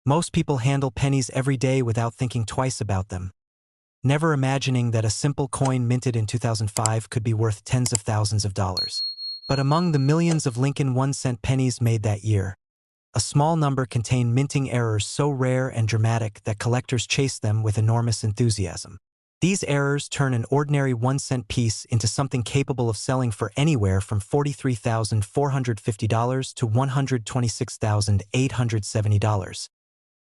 Most people handle pennies every day without thinking twice about them, never imagining that a simple coin minted in 2005 could be worth tens of thousands of dollars. But among the millions of Lincoln 1-cent pennies made that year, a small number contained minting errors so rare and dramatic that collectors chase them with enormous enthusiasm. These errors turn an ordinary 1-cent piece into something capable of selling for anywhere from $43,450 to $126,870,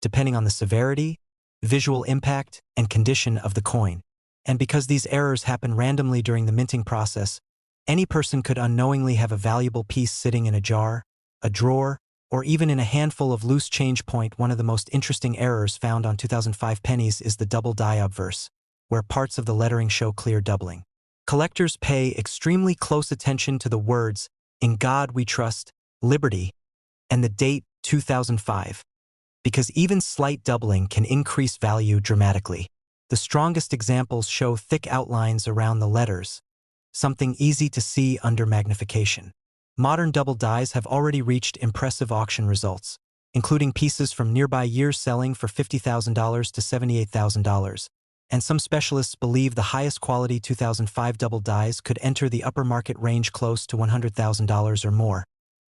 depending on the severity, visual impact, and condition of the coin. And because these errors happen randomly during the minting process, any person could unknowingly have a valuable piece sitting in a jar, a drawer, or even in a handful of loose change. One of the most interesting errors found on 2005 pennies is the double die obverse, where parts of the lettering show clear doubling. Collectors pay extremely close attention to the words, "In God We Trust," "Liberty," and the date, 2005, because even slight doubling can increase value dramatically. The strongest examples show thick outlines around the letters, something easy to see under magnification. Modern double dies have already reached impressive auction results, including pieces from nearby years selling for $50,000 to $78,000, and some specialists believe the highest quality 2005 double dies could enter the upper market range close to $100,000 or more,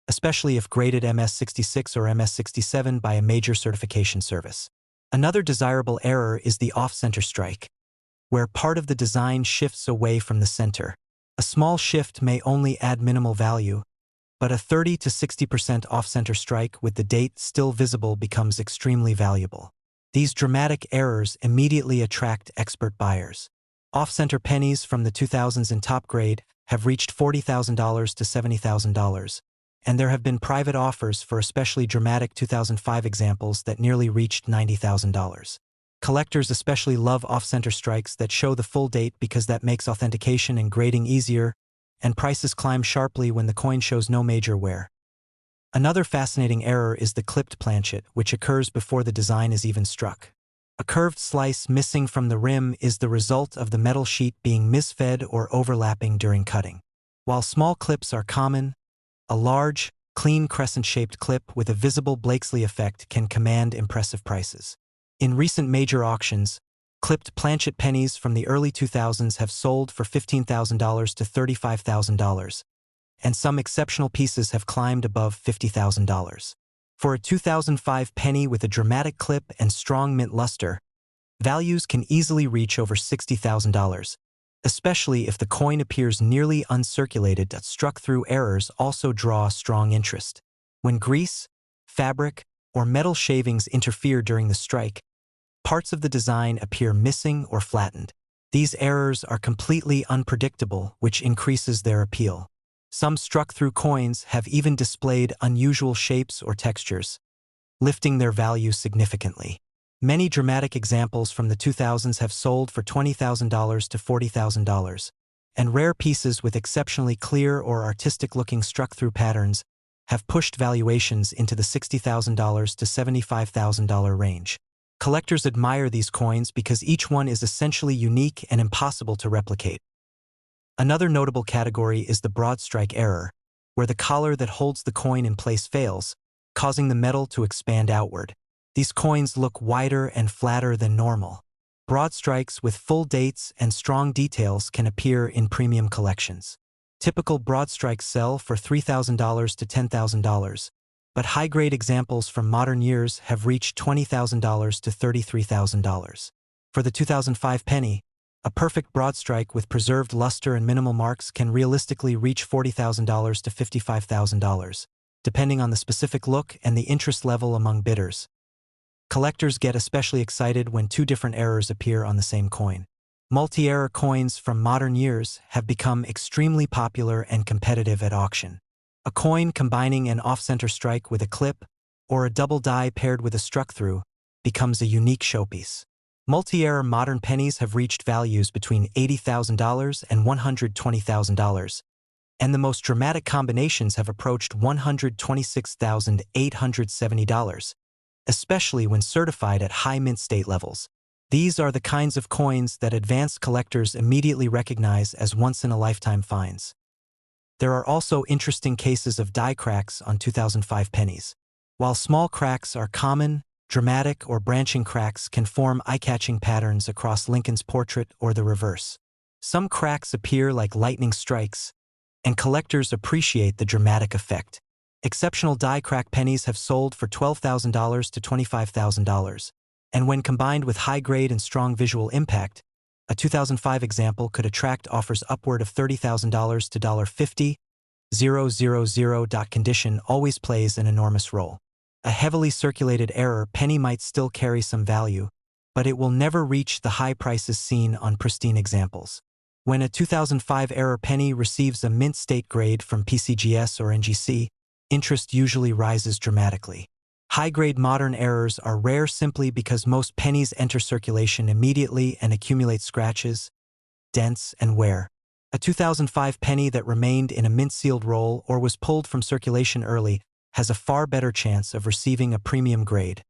especially if graded MS66 or MS67 by a major certification service. Another desirable error is the off-center strike, where part of the design shifts away from the center. A small shift may only add minimal value, but a 30 to 60% off-center strike with the date still visible becomes extremely valuable. These dramatic errors immediately attract expert buyers. Off-center pennies from the 2000s in top grade have reached $40,000 to $70,000, and there have been private offers for especially dramatic 2005 examples that nearly reached $90,000. Collectors especially love off-center strikes that show the full date because that makes authentication and grading easier, and prices climb sharply when the coin shows no major wear. Another fascinating error is the clipped planchet, which occurs before the design is even struck. A curved slice missing from the rim is the result of the metal sheet being misfed or overlapping during cutting. While small clips are common, a large, clean crescent-shaped clip with a visible Blakesley effect can command impressive prices. In recent major auctions, clipped planchet pennies from the early 2000s have sold for $15,000 to $35,000, and some exceptional pieces have climbed above $50,000. For a 2005 penny with a dramatic clip and strong mint luster, values can easily reach over $60,000, especially if the coin appears nearly uncirculated. Struck-through errors also draw strong interest. When grease, fabric, or metal shavings interfere during the strike, parts of the design appear missing or flattened. These errors are completely unpredictable, which increases their appeal. Some struck-through coins have even displayed unusual shapes or textures, lifting their value significantly. Many dramatic examples from the 2000s have sold for $20,000 to $40,000, and rare pieces with exceptionally clear or artistic-looking struck-through patterns have pushed valuations into the $60,000 to $75,000 range. Collectors admire these coins because each one is essentially unique and impossible to replicate. Another notable category is the broad strike error, where the collar that holds the coin in place fails, causing the metal to expand outward. These coins look wider and flatter than normal. Broad strikes with full dates and strong details can appear in premium collections. Typical broad strikes sell for $3,000 to $10,000, but high-grade examples from modern years have reached $20,000 to $33,000. For the 2005 penny, a perfect broad strike with preserved luster and minimal marks can realistically reach $40,000 to $55,000, depending on the specific look and the interest level among bidders. Collectors get especially excited when two different errors appear on the same coin. Multi-error coins from modern years have become extremely popular and competitive at auction. A coin combining an off-center strike with a clip, or a double die paired with a struck-through, becomes a unique showpiece. Multi-error modern pennies have reached values between $80,000 and $120,000, and the most dramatic combinations have approached $126,870, especially when certified at high mint state levels. These are the kinds of coins that advanced collectors immediately recognize as once-in-a-lifetime finds. There are also interesting cases of die cracks on 2005 pennies. While small cracks are common, dramatic or branching cracks can form eye-catching patterns across Lincoln's portrait or the reverse. Some cracks appear like lightning strikes, and collectors appreciate the dramatic effect. Exceptional die-crack pennies have sold for $12,000 to $25,000, and when combined with high-grade and strong visual impact, a 2005 example could attract offers upward of $30,000 to $50,000. Condition always plays an enormous role. A heavily circulated error penny might still carry some value, but it will never reach the high prices seen on pristine examples. When a 2005 error penny receives a mint state grade from PCGS or NGC, interest usually rises dramatically. High-grade modern errors are rare simply because most pennies enter circulation immediately and accumulate scratches, dents, and wear. A 2005 penny that remained in a mint-sealed roll or was pulled from circulation early has a far better chance of receiving a premium grade.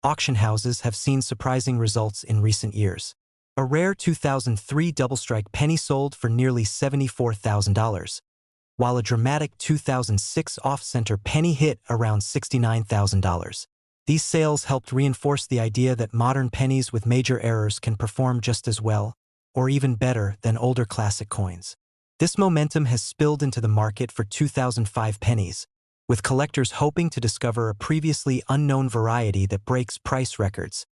Auction houses have seen surprising results in recent years. A rare 2003 double-strike penny sold for nearly $74,000, while a dramatic 2006 off-center penny hit around $69,000. These sales helped reinforce the idea that modern pennies with major errors can perform just as well, or even better, than older classic coins. This momentum has spilled into the market for 2005 pennies, with collectors hoping to discover a previously unknown variety that breaks price records.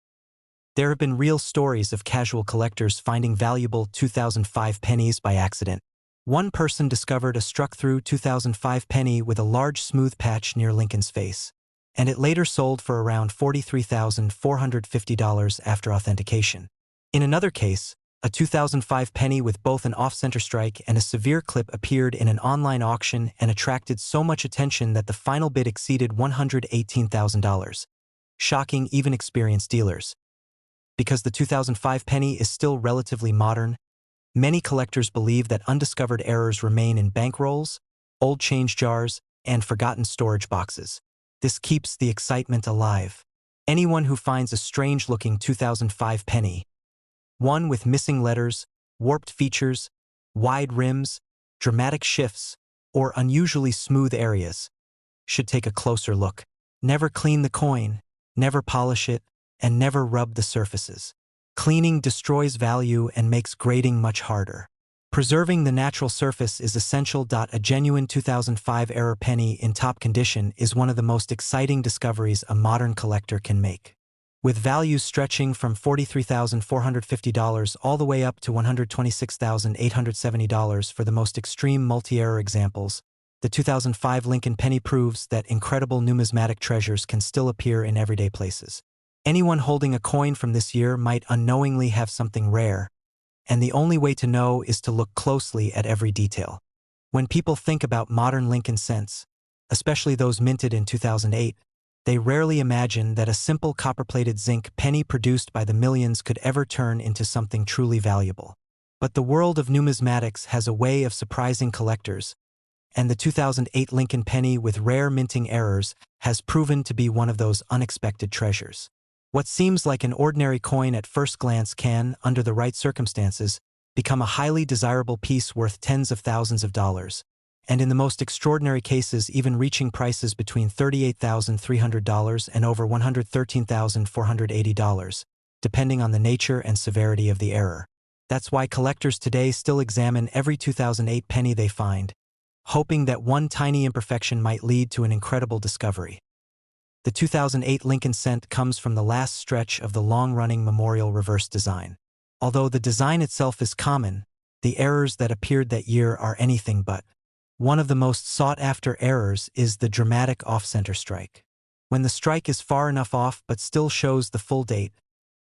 There have been real stories of casual collectors finding valuable 2005 pennies by accident. One person discovered a struck-through 2005 penny with a large smooth patch near Lincoln's face, and it later sold for around $43,450 after authentication. In another case, a 2005 penny with both an off-center strike and a severe clip appeared in an online auction and attracted so much attention that the final bid exceeded $118,000, shocking even experienced dealers. Because the 2005 penny is still relatively modern, many collectors believe that undiscovered errors remain in bankrolls, old change jars, and forgotten storage boxes. This keeps the excitement alive. Anyone who finds a strange-looking 2005 penny, one with missing letters, warped features, wide rims, dramatic shifts, or unusually smooth areas, should take a closer look. Never clean the coin, never polish it, and never rub the surfaces. Cleaning destroys value and makes grading much harder. Preserving the natural surface is essential. A genuine 2005 error penny in top condition is one of the most exciting discoveries a modern collector can make. With values stretching from $43,450 all the way up to $126,870 for the most extreme multi-error examples, the 2005 Lincoln penny proves that incredible numismatic treasures can still appear in everyday places. Anyone holding a coin from this year might unknowingly have something rare, and the only way to know is to look closely at every detail. When people think about modern Lincoln cents, especially those minted in 2008, they rarely imagine that a simple copper-plated zinc penny produced by the millions could ever turn into something truly valuable. But the world of numismatics has a way of surprising collectors, and the 2008 Lincoln penny with rare minting errors has proven to be one of those unexpected treasures. What seems like an ordinary coin at first glance can, under the right circumstances, become a highly desirable piece worth tens of thousands of dollars, and in the most extraordinary cases even reaching prices between $38,300 and over $113,480, depending on the nature and severity of the error. That's why collectors today still examine every 2008 penny they find, hoping that one tiny imperfection might lead to an incredible discovery. The 2008 Lincoln cent comes from the last stretch of the long-running memorial reverse design. Although the design itself is common, the errors that appeared that year are anything but. One of the most sought-after errors is the dramatic off-center strike. When the strike is far enough off but still shows the full date,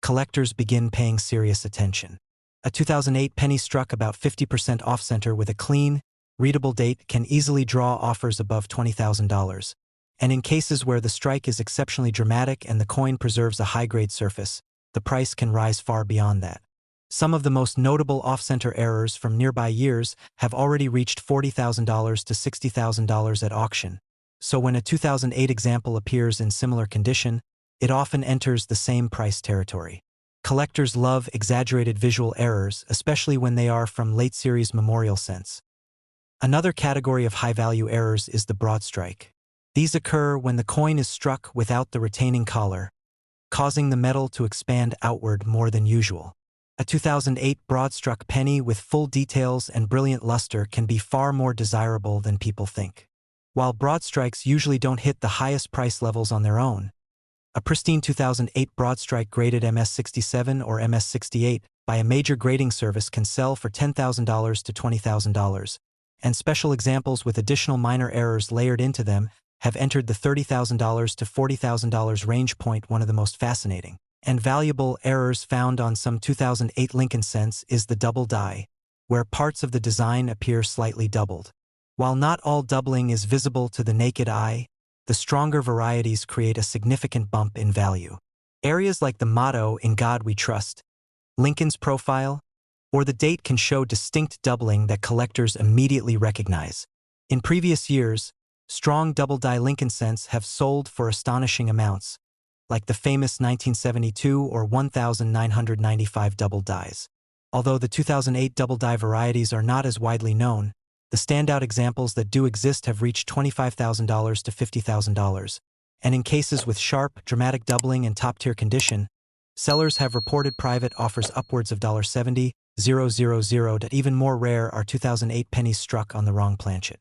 collectors begin paying serious attention. A 2008 penny struck about 50% off-center with a clean, readable date can easily draw offers above $20,000. And in cases where the strike is exceptionally dramatic and the coin preserves a high-grade surface, the price can rise far beyond that. Some of the most notable off-center errors from nearby years have already reached $40,000 to $60,000 at auction, so when a 2008 example appears in similar condition, it often enters the same price territory. Collectors love exaggerated visual errors, especially when they are from late-series memorial cents. Another category of high-value errors is the broad strike. These occur when the coin is struck without the retaining collar, causing the metal to expand outward more than usual. A 2008 broad-struck penny with full details and brilliant luster can be far more desirable than people think. While broad strikes usually don't hit the highest price levels on their own, a pristine 2008 broadstrike graded MS67 or MS68 by a major grading service can sell for $10,000 to $20,000, and special examples with additional minor errors layered into them have entered the $30,000 to $40,000 range. One of the most fascinating and valuable errors found on some 2008 Lincoln cents is the double die, where parts of the design appear slightly doubled. While not all doubling is visible to the naked eye, the stronger varieties create a significant bump in value. Areas like the motto "In God We Trust," Lincoln's profile, or the date can show distinct doubling that collectors immediately recognize. In previous years, strong double-die Lincoln cents have sold for astonishing amounts, like the famous 1972 or 1995 double dies. Although the 2008 double die varieties are not as widely known, the standout examples that do exist have reached $25,000 to $50,000, and in cases with sharp, dramatic doubling and top-tier condition, sellers have reported private offers upwards of $70,000. Even more rare are 2008 pennies struck on the wrong planchet.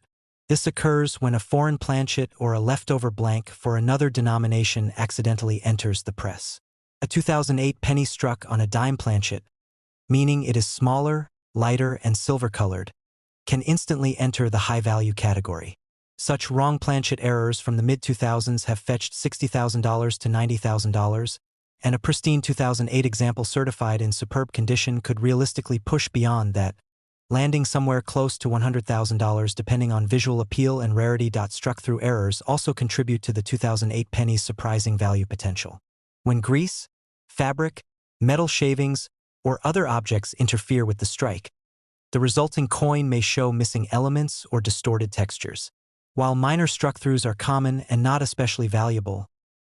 This occurs when a foreign planchet or a leftover blank for another denomination accidentally enters the press. A 2008 penny struck on a dime planchet, meaning it is smaller, lighter, and silver-colored, can instantly enter the high-value category. Such wrong planchet errors from the mid-2000s have fetched $60,000 to $90,000, and a pristine 2008 example certified in superb condition could realistically push beyond that, landing somewhere close to $100,000 depending on visual appeal and rarity. Struck-through errors also contribute to the 2008 penny's surprising value potential. When grease, fabric, metal shavings, or other objects interfere with the strike, the resulting coin may show missing elements or distorted textures. While minor struck-throughs are common and not especially valuable,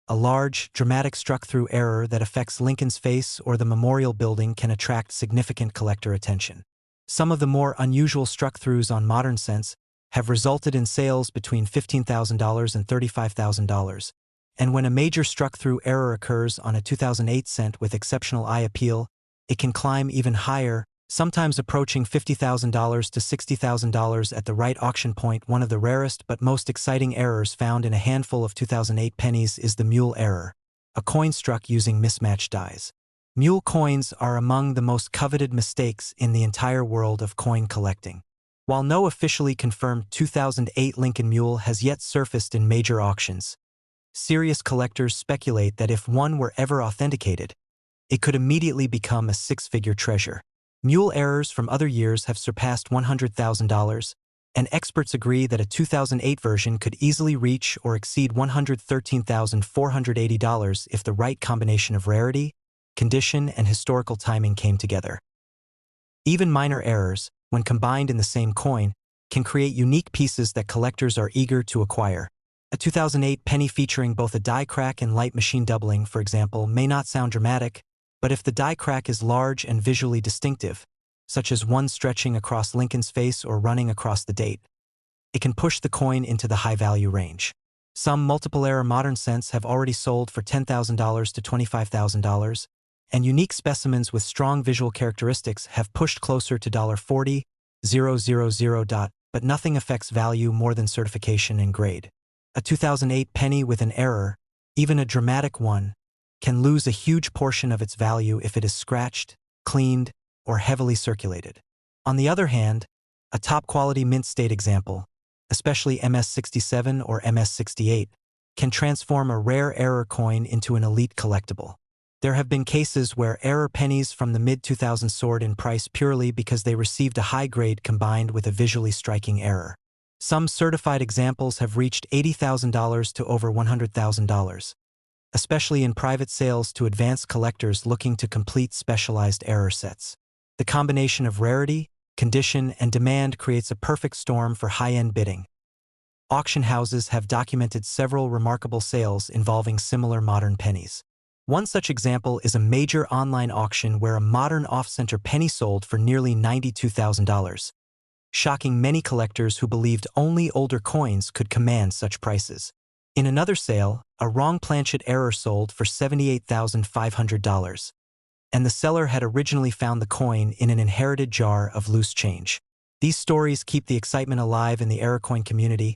a large, dramatic struck-through error that affects Lincoln's face or the memorial building can attract significant collector attention. Some of the more unusual struck-throughs on modern cents have resulted in sales between $15,000 and $35,000, and when a major struck-through error occurs on a 2008 cent with exceptional eye appeal, it can climb even higher, sometimes approaching $50,000 to $60,000 at the right auction point. One of the rarest but most exciting errors found in a handful of 2008 pennies is the mule error, a coin struck using mismatched dies. Mule coins are among the most coveted mistakes in the entire world of coin collecting. While no officially confirmed 2008 Lincoln mule has yet surfaced in major auctions, serious collectors speculate that if one were ever authenticated, it could immediately become a six-figure treasure. Mule errors from other years have surpassed $100,000, and experts agree that a 2008 version could easily reach or exceed $113,480 if the right combination of rarity, condition, and historical timing came together. Even minor errors, when combined in the same coin, can create unique pieces that collectors are eager to acquire. A 2008 penny featuring both a die crack and light machine doubling, for example, may not sound dramatic, but if the die crack is large and visually distinctive, such as one stretching across Lincoln's face or running across the date, it can push the coin into the high-value range. Some multiple-error modern cents have already sold for $10,000 to $25,000, and unique specimens with strong visual characteristics have pushed closer to $40,000, but nothing affects value more than certification and grade. A 2008 penny with an error, even a dramatic one, can lose a huge portion of its value if it is scratched, cleaned, or heavily circulated. On the other hand, a top-quality mint state example, especially MS67 or MS68, can transform a rare error coin into an elite collectible. There have been cases where error pennies from the mid-2000s soared in price purely because they received a high grade combined with a visually striking error. Some certified examples have reached $80,000 to over $100,000, especially in private sales to advanced collectors looking to complete specialized error sets. The combination of rarity, condition, and demand creates a perfect storm for high-end bidding. Auction houses have documented several remarkable sales involving similar modern pennies. One such example is a major online auction where a modern off-center penny sold for nearly $92,000, shocking many collectors who believed only older coins could command such prices. In another sale, a wrong planchet error sold for $78,500, and the seller had originally found the coin in an inherited jar of loose change. These stories keep the excitement alive in the error coin community,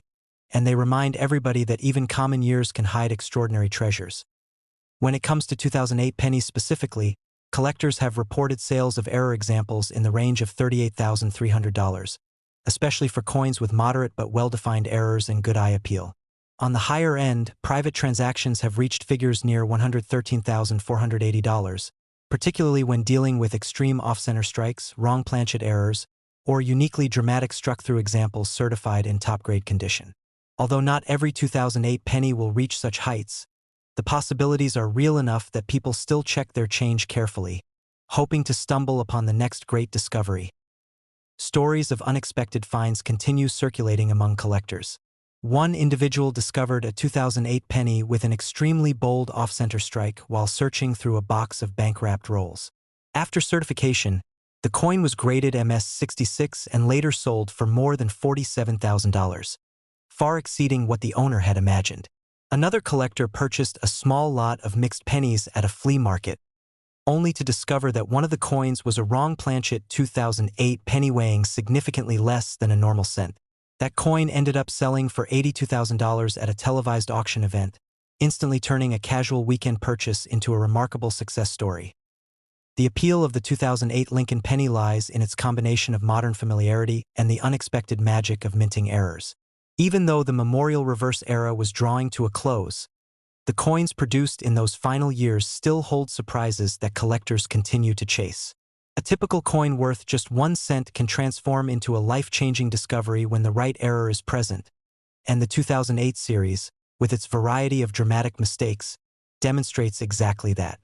and they remind everybody that even common years can hide extraordinary treasures. When it comes to 2008 pennies specifically, collectors have reported sales of error examples in the range of $38,300, especially for coins with moderate but well-defined errors and good eye appeal. On the higher end, private transactions have reached figures near $113,480, particularly when dealing with extreme off-center strikes, wrong planchet errors, or uniquely dramatic struck-through examples certified in top-grade condition. Although not every 2008 penny will reach such heights, the possibilities are real enough that people still check their change carefully, hoping to stumble upon the next great discovery. Stories of unexpected finds continue circulating among collectors. One individual discovered a 2008 penny with an extremely bold off-center strike while searching through a box of bank-wrapped rolls. After certification, the coin was graded MS-66 and later sold for more than $47,000, far exceeding what the owner had imagined. Another collector purchased a small lot of mixed pennies at a flea market, only to discover that one of the coins was a wrong planchet 2008 penny weighing significantly less than a normal cent. That coin ended up selling for $82,000 at a televised auction event, instantly turning a casual weekend purchase into a remarkable success story. The appeal of the 2008 Lincoln penny lies in its combination of modern familiarity and the unexpected magic of minting errors. Even though the memorial reverse era was drawing to a close, the coins produced in those final years still hold surprises that collectors continue to chase. A typical coin worth just 1 cent can transform into a life-changing discovery when the right error is present, and the 2008 series, with its variety of dramatic mistakes, demonstrates exactly that.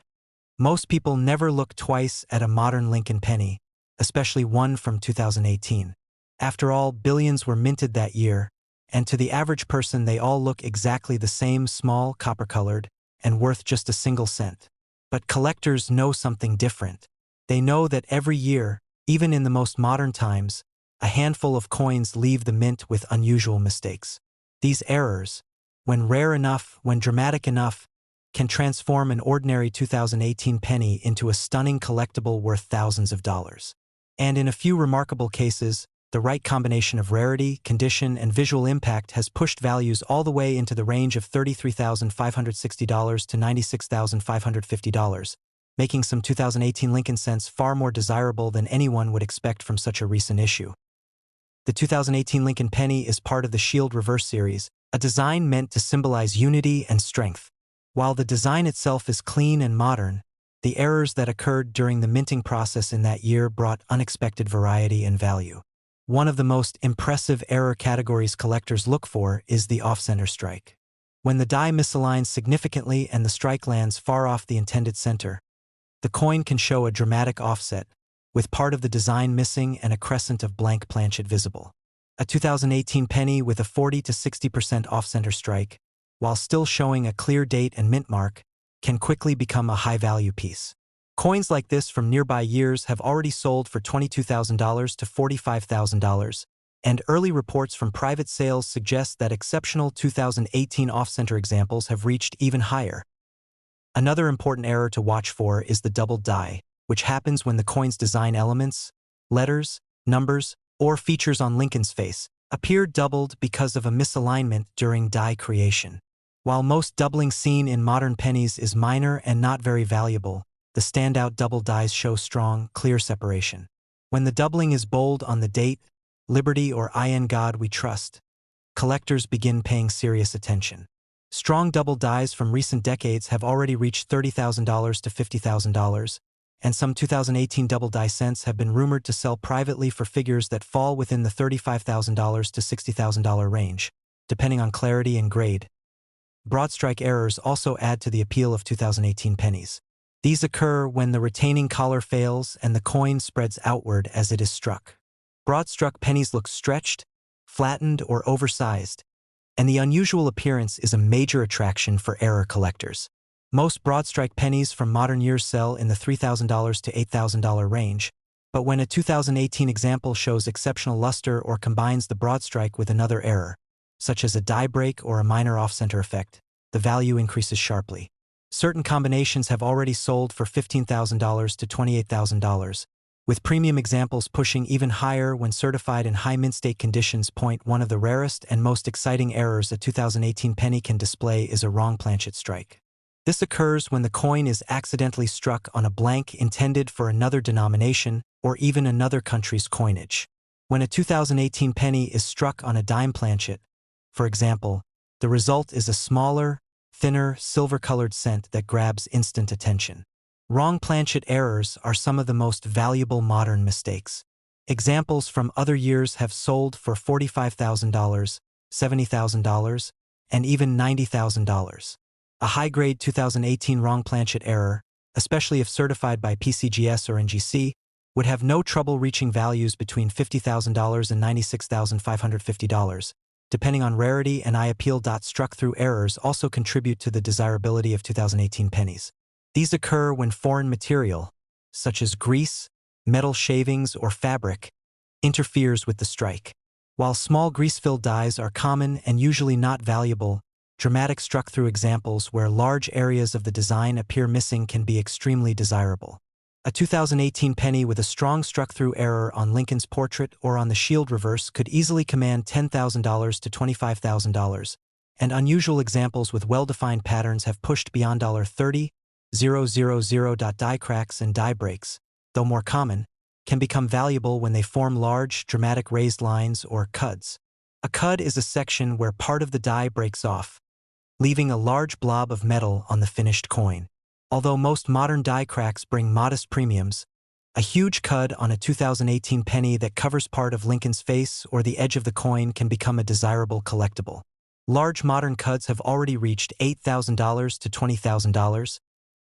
Most people never look twice at a modern Lincoln penny, especially one from 2018. After all, billions were minted that year, and to the average person they all look exactly the same, small, copper-colored, and worth just a single cent. But collectors know something different. They know that every year, even in the most modern times, a handful of coins leave the mint with unusual mistakes. These errors, when rare enough, when dramatic enough, can transform an ordinary 2018 penny into a stunning collectible worth thousands of dollars. And in a few remarkable cases, the right combination of rarity, condition, and visual impact has pushed values all the way into the range of $33,560 to $96,550, making some 2018 Lincoln cents far more desirable than anyone would expect from such a recent issue. The 2018 Lincoln penny is part of the Shield Reverse series, a design meant to symbolize unity and strength. While the design itself is clean and modern, the errors that occurred during the minting process in that year brought unexpected variety and value. One of the most impressive error categories collectors look for is the off-center strike. When the die misaligns significantly and the strike lands far off the intended center, the coin can show a dramatic offset, with part of the design missing and a crescent of blank planchet visible. A 2018 penny with a 40 to 60% off-center strike, while still showing a clear date and mint mark, can quickly become a high-value piece. Coins like this from nearby years have already sold for $22,000 to $45,000, and early reports from private sales suggest that exceptional 2018 off-center examples have reached even higher. Another important error to watch for is the doubled die, which happens when the coin's design elements, letters, numbers, or features on Lincoln's face appear doubled because of a misalignment during die creation. While most doubling seen in modern pennies is minor and not very valuable, the standout double dies show strong, clear separation. When the doubling is bold on the date, Liberty, or In God We Trust, collectors begin paying serious attention. Strong double dies from recent decades have already reached $30,000 to $50,000, and some 2018 double die cents have been rumored to sell privately for figures that fall within the $35,000 to $60,000 range, depending on clarity and grade. Broad strike errors also add to the appeal of 2018 pennies. These occur when the retaining collar fails and the coin spreads outward as it is struck. Broad-struck pennies look stretched, flattened, or oversized, and the unusual appearance is a major attraction for error collectors. Most broad-strike pennies from modern years sell in the $3,000 to $8,000 range, but when a 2018 example shows exceptional luster or combines the broad strike with another error, such as a die break or a minor off-center effect, the value increases sharply. Certain combinations have already sold for $15,000 to $28,000, with premium examples pushing even higher when certified in high mint state conditions. One of the rarest and most exciting errors a 2018 penny can display is a wrong planchet strike. This occurs when the coin is accidentally struck on a blank intended for another denomination or even another country's coinage. When a 2018 penny is struck on a dime planchet, for example, the result is a smaller, thinner, silver-colored cent that grabs instant attention. Wrong planchet errors are some of the most valuable modern mistakes. Examples from other years have sold for $45,000, $70,000, and even $90,000. A high-grade 2018 wrong planchet error, especially if certified by PCGS or NGC, would have no trouble reaching values between $50,000 and $96,550, depending on rarity and I-appeal. Struck-through errors also contribute to the desirability of 2018 pennies. These occur when foreign material, such as grease, metal shavings, or fabric, interferes with the strike. While small grease-filled dies are common and usually not valuable, dramatic struck-through examples where large areas of the design appear missing can be extremely desirable. A 2018 penny with a strong struck-through error on Lincoln's portrait or on the shield reverse could easily command $10,000 to $25,000, and unusual examples with well-defined patterns have pushed beyond $30,000. Die cracks and die breaks, though more common, can become valuable when they form large, dramatic raised lines or cuds. A cud is a section where part of the die breaks off, leaving a large blob of metal on the finished coin. Although most modern die cracks bring modest premiums, a huge cud on a 2018 penny that covers part of Lincoln's face or the edge of the coin can become a desirable collectible. Large modern cuds have already reached $8,000 to $20,000,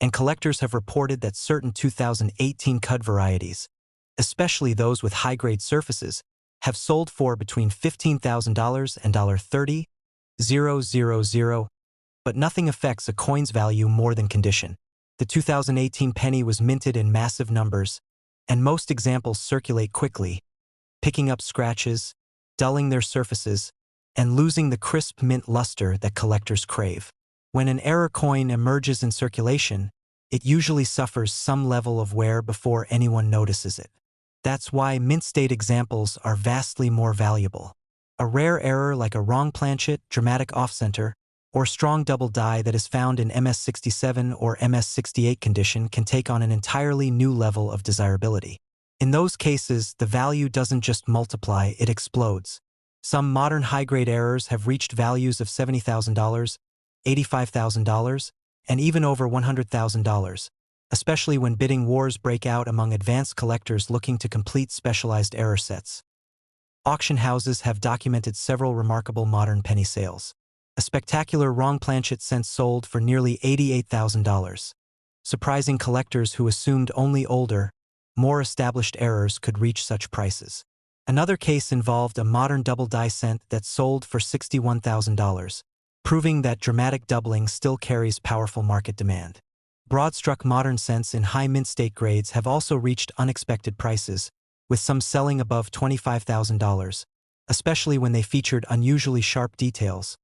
and collectors have reported that certain 2018 cud varieties, especially those with high-grade surfaces, have sold for between $15,000 and $30,000, but nothing affects a coin's value more than condition. The 2018 penny was minted in massive numbers, and most examples circulate quickly, picking up scratches, dulling their surfaces, and losing the crisp mint luster that collectors crave. When an error coin emerges in circulation, it usually suffers some level of wear before anyone notices it. That's why mint state examples are vastly more valuable. A rare error like a wrong planchet, dramatic off-center, or strong double die that is found in MS67 or MS68 condition can take on an entirely new level of desirability. In those cases, the value doesn't just multiply, it explodes. Some modern high-grade errors have reached values of $70,000, $85,000, and even over $100,000, especially when bidding wars break out among advanced collectors looking to complete specialized error sets. Auction houses have documented several remarkable modern penny sales. A spectacular wrong planchet cent sold for nearly $88,000, surprising collectors who assumed only older, more established errors could reach such prices. Another case involved a modern double die cent that sold for $61,000, proving that dramatic doubling still carries powerful market demand. Broad-struck modern cents in high mint state grades have also reached unexpected prices, with some selling above $25,000, especially when they featured unusually sharp details.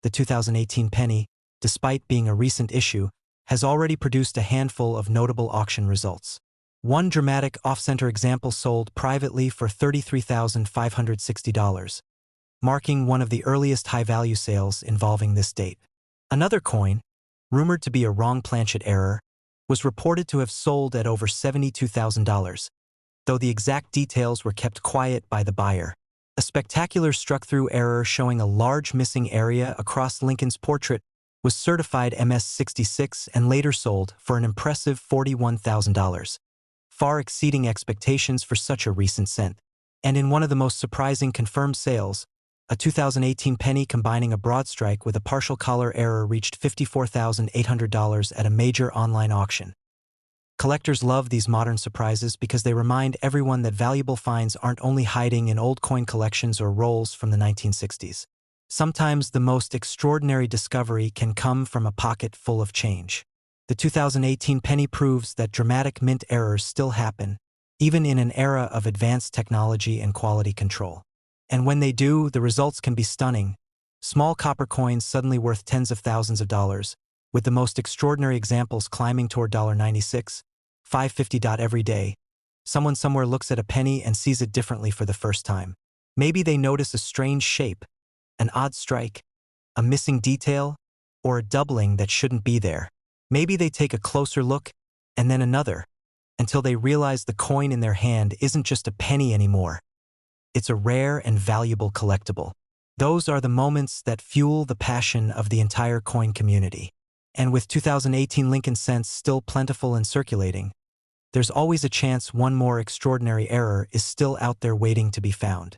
The 2018 penny, despite being a recent issue, has already produced a handful of notable auction results. One dramatic off-center example sold privately for $33,560, marking one of the earliest high-value sales involving this date. Another coin, rumored to be a wrong planchet error, was reported to have sold at over $72,000, though the exact details were kept quiet by the buyer. A spectacular struck-through error showing a large missing area across Lincoln's portrait was certified MS66 and later sold for an impressive $41,000, far exceeding expectations for such a recent cent. And in one of the most surprising confirmed sales, a 2018 penny combining a broad strike with a partial collar error reached $54,800 at a major online auction. Collectors love these modern surprises because they remind everyone that valuable finds aren't only hiding in old coin collections or rolls from the 1960s. Sometimes the most extraordinary discovery can come from a pocket full of change. The 2018 penny proves that dramatic mint errors still happen, even in an era of advanced technology and quality control. And when they do, the results can be stunning, Small copper coins suddenly worth tens of thousands of dollars, with the most extraordinary examples climbing toward $96, $5.50 every day. Someone somewhere looks at a penny and sees it differently for the first time. Maybe they notice a strange shape, an odd strike, a missing detail, or a doubling that shouldn't be there. Maybe they take a closer look, and then another, until they realize the coin in their hand isn't just a penny anymore. It's a rare and valuable collectible. Those are the moments that fuel the passion of the entire coin community. And with 2018 Lincoln cents still plentiful and circulating, there's always a chance one more extraordinary error is still out there waiting to be found.